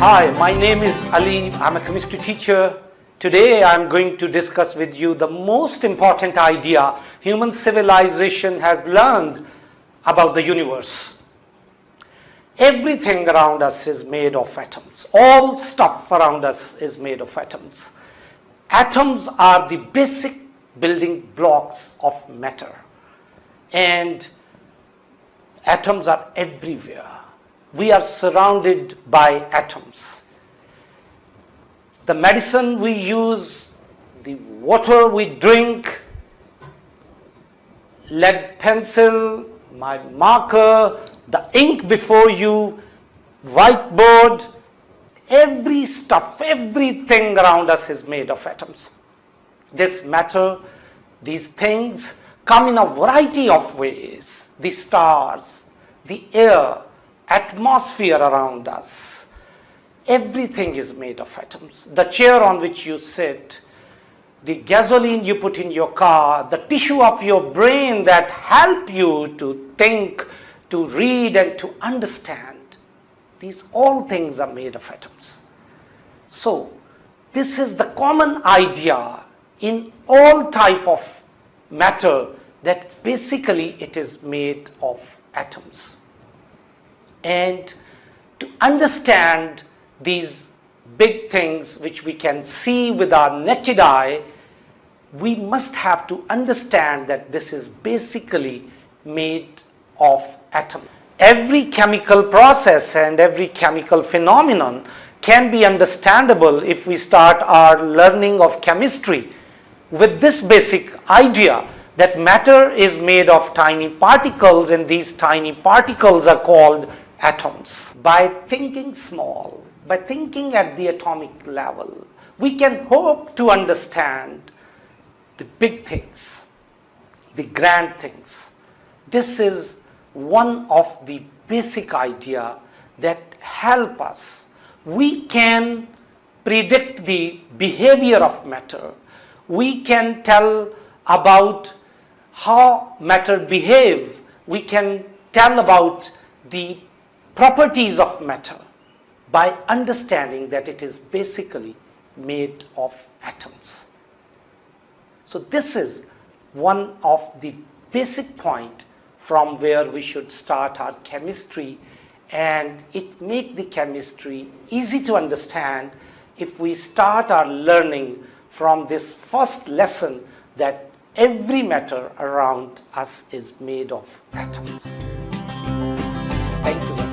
Hi, my name is Ali. I'm a chemistry teacher. Today I'm going to discuss with you the most important idea human civilization has learned about the universe. Everything around us is made of atoms. All stuff around us is made of atoms. Atoms are the basic building blocks of matter. And atoms are everywhere. We are surrounded by atoms. The medicine we use, the water we drink, lead pencil, my marker, the ink before you, whiteboard, every stuff, everything around us is made of atoms. This matter, these things come in a variety of ways. The stars, the air, atmosphere around us, everything is made of atoms. The chair on which you sit, the gasoline you put in your car, the tissue of your brain that help you to think, to read and to understand, these all things are made of atoms. So this is the common idea in all type of matter, that basically it is made of atoms. And to understand these big things which we can see with our naked eye, we must have to understand that this is basically made of atoms. Every chemical process and every chemical phenomenon can be understandable if we start our learning of chemistry with this basic idea that matter is made of tiny particles, and these tiny particles are called atoms. By thinking small, by thinking at the atomic level, we can hope to understand the big things, the grand things. This is one of the basic idea that help us. We can predict the behavior of matter. We can tell about how matter behave. We can tell about the properties of matter by understanding that it is basically made of atoms. So this is one of the basic point from where we should start our chemistry, and it make the chemistry easy to understand if we start our learning from this first lesson that every matter around us is made of atoms. Thank you.